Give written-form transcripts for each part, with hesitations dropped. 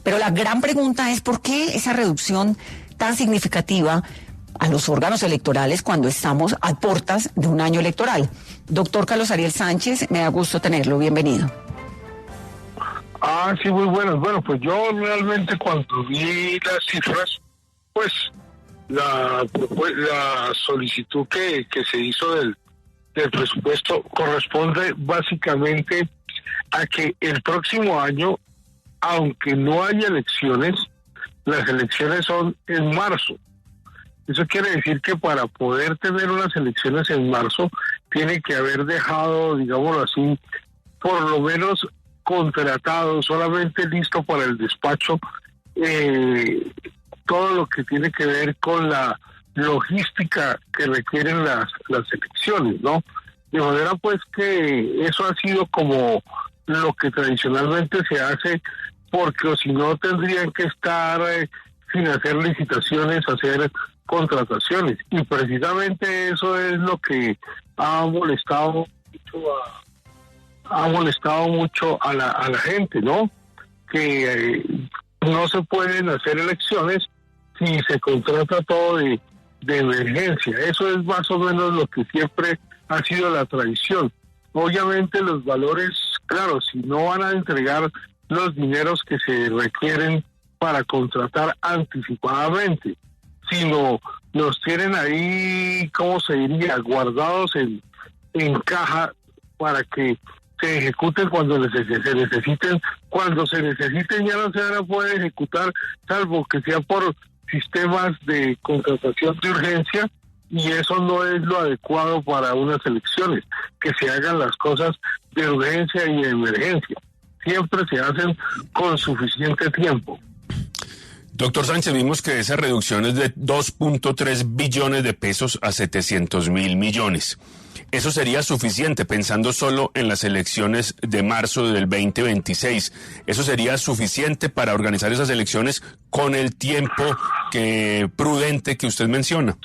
Pero la gran pregunta es ¿por qué esa reducción tan significativa a los órganos electorales cuando estamos a puertas de un año electoral? Doctor Carlos Ariel Sánchez, me da gusto tenerlo, bienvenido. Sí, muy buenas. Bueno, pues yo realmente cuando vi las cifras, pues la solicitud que se hizo del presupuesto corresponde básicamente a que el próximo año, aunque no haya elecciones, las elecciones son en marzo. Eso quiere decir que para poder tener unas elecciones en marzo, tiene que haber dejado, digámoslo así, por lo menos contratado, solamente listo para el despacho, todo lo que tiene que ver con la logística que requieren las elecciones, ¿no? De manera pues que eso ha sido como lo que tradicionalmente se hace, porque o si no tendrían que estar sin hacer licitaciones, hacer contrataciones, y precisamente eso es lo que ha molestado mucho a la gente, ¿no? Que no se pueden hacer elecciones si se contrata todo de emergencia. Eso es más o menos lo que siempre ha sido la tradición. Obviamente los valores, claro, si no van a entregar los dineros que se requieren para contratar anticipadamente, sino los tienen ahí, ¿cómo se diría?, guardados en caja para que se ejecuten cuando se necesiten. Cuando se necesiten ya no se van a poder ejecutar, salvo que sea por sistemas de contratación de urgencia, y eso no es lo adecuado para unas elecciones, que se hagan las cosas de urgencia y de emergencia. Siempre se hacen con suficiente tiempo. Doctor Sánchez, vimos que esa reducción es de 2.3 billones de pesos a 700.000 millones. ¿Eso sería suficiente pensando solo en las elecciones de marzo del 2026? ¿Eso sería suficiente para organizar esas elecciones con el tiempo prudente que usted menciona?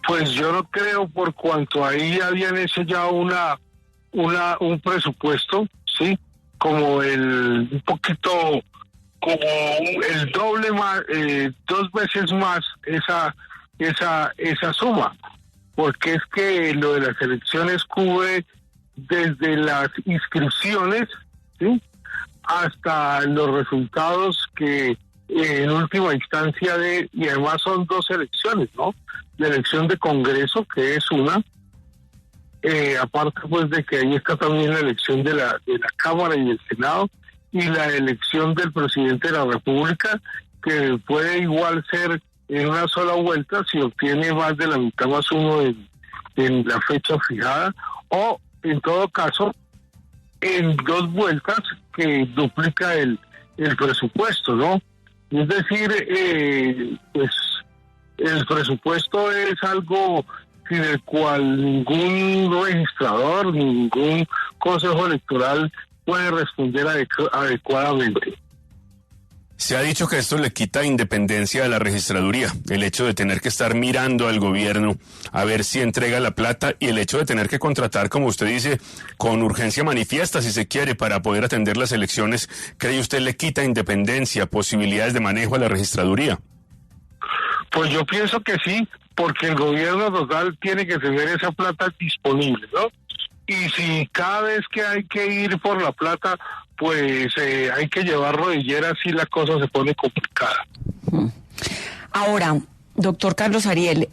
Pues yo no creo, por cuanto ahí habían hecho ya un presupuesto, ¿sí? Como el doble más, 2 veces más esa suma, porque es que lo de las elecciones cubre desde las inscripciones, ¿sí?, hasta los resultados que en última instancia y además son 2 elecciones, ¿no? La elección de Congreso, que es una, aparte pues de que ahí está también la elección de la Cámara y el Senado, y la elección del presidente de la República, que puede igual ser en una sola vuelta si obtiene más de la mitad más uno en la fecha fijada, o en todo caso en 2 vueltas que duplica el presupuesto, ¿no? Es decir, pues el presupuesto es algo sin el cual ningún registrador, ningún consejo electoral puede responder adecuadamente. Se ha dicho que esto le quita independencia a la registraduría, el hecho de tener que estar mirando al gobierno a ver si entrega la plata, y el hecho de tener que contratar, como usted dice, con urgencia manifiesta, si se quiere, para poder atender las elecciones. ¿Cree usted le quita independencia, posibilidades de manejo a la registraduría? Pues yo pienso que sí, porque el gobierno total tiene que tener esa plata disponible, ¿no? Y si cada vez que hay que ir por la plata, pues hay que llevar rodilleras, y la cosa se pone complicada. Ahora, doctor Carlos Ariel,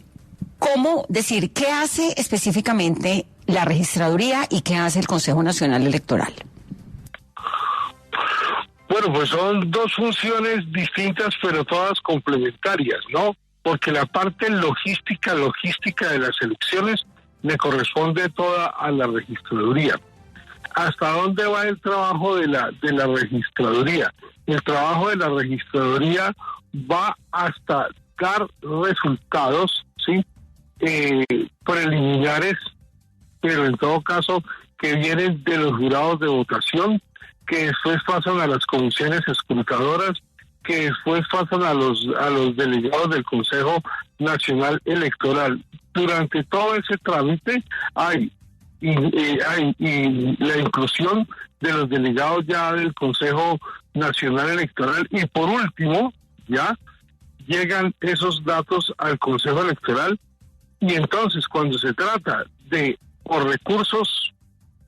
¿cómo decir qué hace específicamente la registraduría y qué hace el Consejo Nacional Electoral? Bueno, pues son 2 funciones distintas, pero todas complementarias, ¿no? Porque la parte logística de las elecciones le corresponde toda a la registraduría. ¿Hasta dónde va el trabajo de la registraduría? El trabajo de la registraduría va hasta dar resultados, ¿sí?, preliminares, pero en todo caso que vienen de los jurados de votación, que después pasan a las comisiones escrutadoras, que después pasan a los delegados del Consejo Nacional Electoral. Durante todo ese trámite hay y la inclusión de los delegados ya del Consejo Nacional Electoral. Y por último, ya llegan esos datos al Consejo Electoral, y entonces cuando se trata de por recursos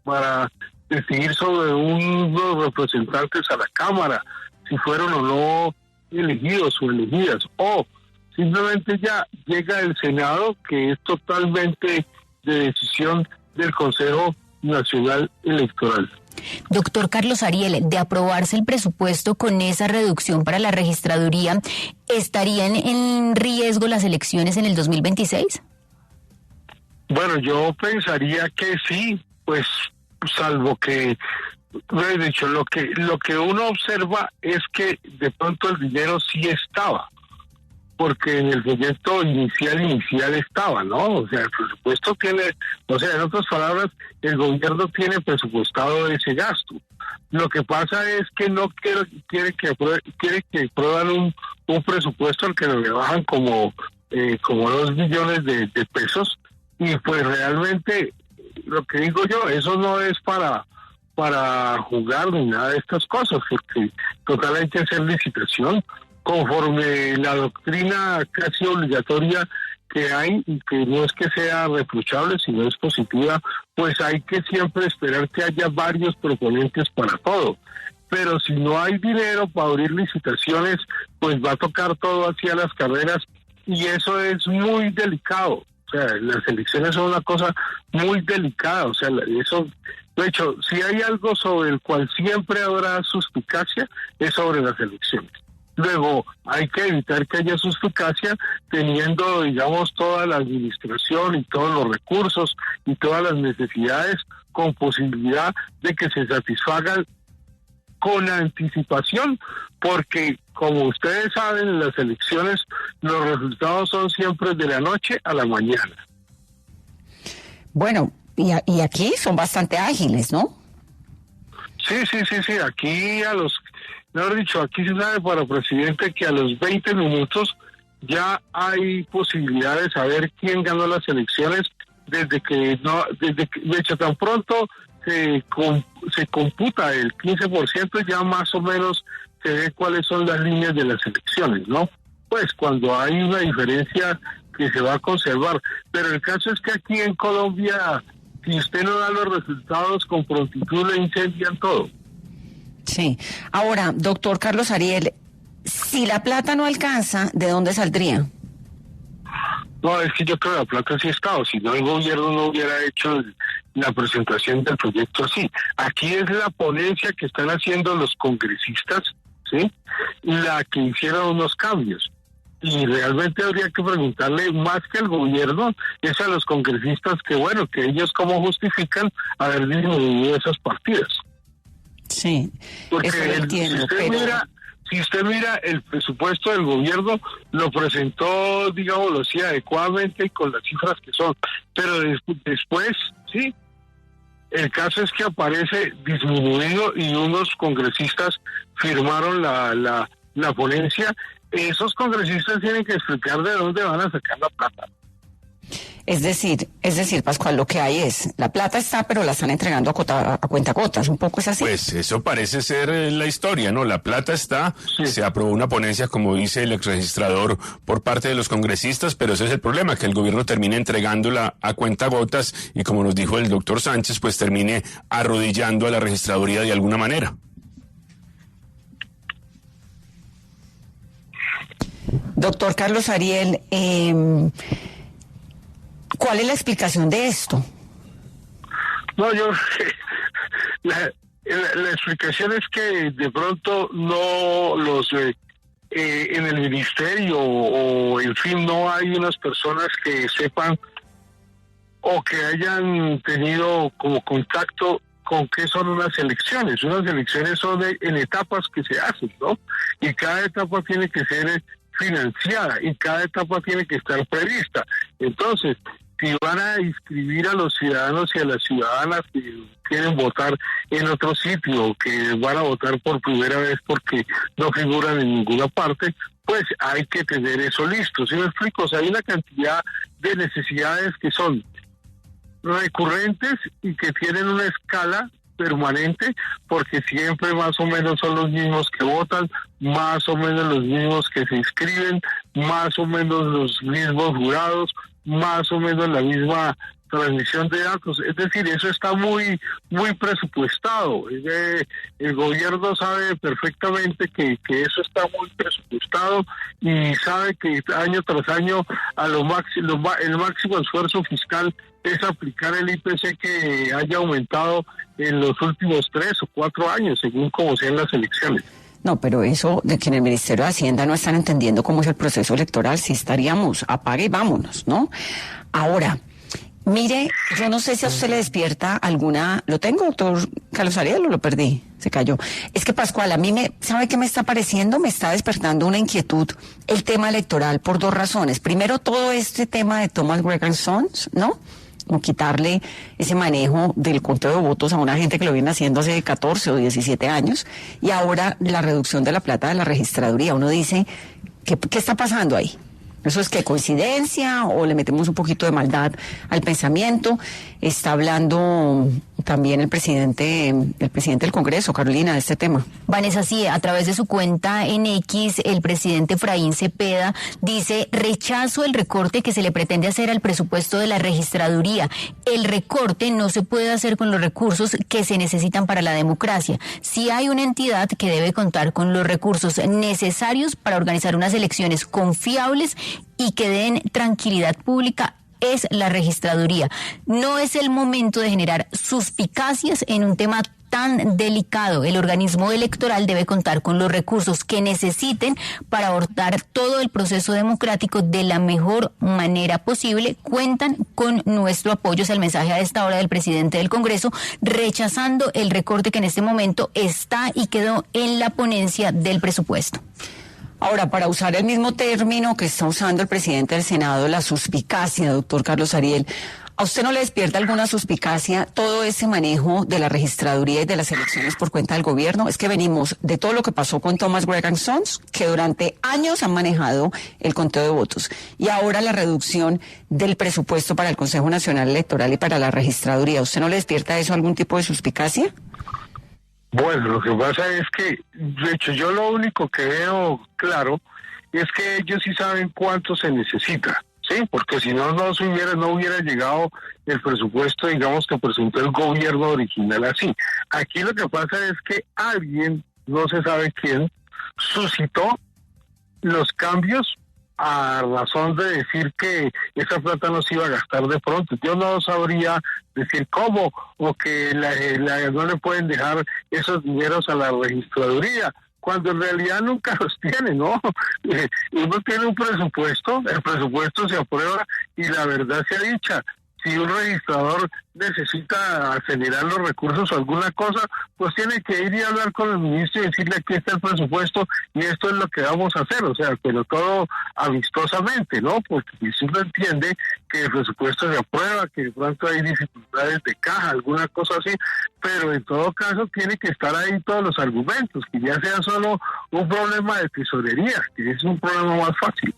para decidir sobre unos representantes a la Cámara, si fueron o no elegidos o elegidas, o simplemente ya llega el Senado, que es totalmente de decisión del Consejo Nacional Electoral. Doctor Carlos Ariel, de aprobarse el presupuesto con esa reducción para la registraduría, ¿estarían en riesgo las elecciones en el 2026? Bueno, yo pensaría que sí, pues salvo que, de hecho, lo que uno observa es que de pronto el dinero sí estaba, porque en el proyecto inicial estaba, ¿no? O sea, el presupuesto tiene, o sea, en otras palabras, el gobierno tiene presupuestado ese gasto. Lo que pasa es que no quiere que aprueban un presupuesto al que lo rebajan como 2 billones de pesos, y pues realmente, lo que digo yo, eso no es para jugar ni nada de estas cosas, porque total hay que hacer licitación conforme la doctrina casi obligatoria que hay, y que no es que sea reprochable, sino es positiva, pues hay que siempre esperar que haya varios proponentes para todo. Pero si no hay dinero para abrir licitaciones, pues va a tocar todo hacia las carreras, y eso es muy delicado. O sea, las elecciones son una cosa muy delicada. O sea, eso, de hecho, si hay algo sobre el cual siempre habrá suspicacia, es sobre las elecciones. Luego, hay que evitar que haya suspicacia teniendo, digamos, toda la administración y todos los recursos y todas las necesidades con posibilidad de que se satisfagan con anticipación, porque como ustedes saben, en las elecciones los resultados son siempre de la noche a la mañana. Bueno, y aquí son bastante ágiles, ¿no? Sí, aquí mejor dicho, aquí se sabe para presidente que a los 20 minutos ya hay posibilidad de saber quién ganó las elecciones, de hecho, tan pronto se computa el 15%, ya más o menos se ve cuáles son las líneas de las elecciones, ¿no? Pues cuando hay una diferencia que se va a conservar. Pero el caso es que aquí en Colombia, si usted no da los resultados con prontitud, le incendian todo. Sí. Ahora, doctor Carlos Ariel, si la plata no alcanza, ¿de dónde saldría? No, es que yo creo que la plata sí está, o si no el gobierno no hubiera hecho la presentación del proyecto así. Aquí es la ponencia que están haciendo los congresistas, ¿sí? La que hicieron unos cambios. Y realmente habría que preguntarle más que al gobierno, es a los congresistas que, bueno, que ellos cómo justifican haber disminuido esas partidas. Sí, porque eso lo entiendo, si usted mira el presupuesto del gobierno, lo presentó, digámoslo así, adecuadamente y con las cifras que son, pero después, sí, el caso es que aparece disminuido y unos congresistas firmaron la ponencia. Esos congresistas tienen que explicar de dónde van a sacar la plata. Es decir, Pascual, lo que hay es, la plata está, pero la están entregando a cuentagotas, un poco es así. Pues eso parece ser la historia, ¿no? La plata está, sí. Se aprobó una ponencia, como dice el exregistrador, por parte de los congresistas, pero ese es el problema, que el gobierno termine entregándola a cuentagotas y, como nos dijo el doctor Sánchez, pues termine arrodillando a la registraduría de alguna manera. Doctor Carlos Ariel, ¿cuál es la explicación de esto? No, la explicación es que de pronto no en el ministerio o en fin no hay unas personas que sepan o que hayan tenido como contacto con qué son unas elecciones. Unas elecciones son en etapas que se hacen, ¿no? Y cada etapa tiene que ser financiada y cada etapa tiene que estar prevista. Entonces, si van a inscribir a los ciudadanos y a las ciudadanas que quieren votar en otro sitio o que van a votar por primera vez porque no figuran en ninguna parte, pues hay que tener eso listo. ¿Sí me explico? O sea, hay una cantidad de necesidades que son recurrentes y que tienen una escala permanente, porque siempre más o menos son los mismos que votan, más o menos los mismos que se inscriben, más o menos los mismos jurados, más o menos la misma transmisión de datos. Es decir, eso está muy presupuestado. El gobierno sabe perfectamente que eso está muy presupuestado y sabe que año tras año el máximo esfuerzo fiscal es aplicar el IPC que haya aumentado en los últimos 3 o 4 años, según como sean las elecciones. No, pero eso de que en el Ministerio de Hacienda no están entendiendo cómo es el proceso electoral, sí estaríamos, apague y vámonos, ¿no? Ahora, mire, yo no sé si a usted le despierta alguna... ¿Lo tengo, doctor Carlos Ariel, o lo perdí? Se cayó. Es que, Pascual, ¿sabe qué me está pareciendo? Me está despertando una inquietud el tema electoral por 2 razones. Primero, todo este tema de Thomas Gregg Sons, ¿no? Como quitarle ese manejo del conteo de votos a una gente que lo viene haciendo hace 14 o 17 años. Y ahora la reducción de la plata de la registraduría. Uno dice, ¿qué está pasando ahí? ¿Eso es que coincidencia o le metemos un poquito de maldad al pensamiento? Está hablando también el presidente del Congreso, Carolina, de este tema. Vanessa, sí, a través de su cuenta en X, el presidente Efraín Cepeda dice: rechazo el recorte que se le pretende hacer al presupuesto de la registraduría. El recorte no se puede hacer con los recursos que se necesitan para la democracia. Si hay una entidad que debe contar con los recursos necesarios para organizar unas elecciones confiables y que den tranquilidad pública, es la registraduría. No es el momento de generar suspicacias en un tema tan delicado. El organismo electoral debe contar con los recursos que necesiten para abordar todo el proceso democrático de la mejor manera posible. Cuentan con nuestro apoyo. Es el mensaje a esta hora del presidente del Congreso, rechazando el recorte que en este momento está y quedó en la ponencia del presupuesto. Ahora, para usar el mismo término que está usando el presidente del Senado, la suspicacia, doctor Carlos Ariel, ¿a usted no le despierta alguna suspicacia todo ese manejo de la registraduría y de las elecciones por cuenta del gobierno? Es que venimos de todo lo que pasó con Thomas Gregg Sons, que durante años han manejado el conteo de votos, y ahora la reducción del presupuesto para el Consejo Nacional Electoral y para la registraduría. ¿A usted no le despierta eso algún tipo de suspicacia? Bueno, lo que pasa es que, de hecho, yo lo único que veo claro es que ellos sí saben cuánto se necesita, ¿sí? Porque si no hubiera llegado el presupuesto, digamos, que presentó el gobierno original así. Aquí lo que pasa es que alguien, no se sabe quién, suscitó los cambios a razón de decir que esa plata no se iba a gastar de pronto. Yo no sabría decir cómo, o que no le pueden dejar esos dineros a la registraduría, cuando en realidad nunca los tiene, ¿no? Uno tiene un presupuesto, el presupuesto se aprueba y la verdad sea dicha. Si un registrador necesita acelerar los recursos o alguna cosa, pues tiene que ir y hablar con el ministro y decirle: aquí está el presupuesto y esto es lo que vamos a hacer. O sea, pero todo amistosamente, ¿no? Porque si uno entiende que el presupuesto se aprueba, que de pronto hay dificultades de caja, alguna cosa así, pero en todo caso tiene que estar ahí todos los argumentos, que ya sea solo un problema de tesorería, que es un problema más fácil.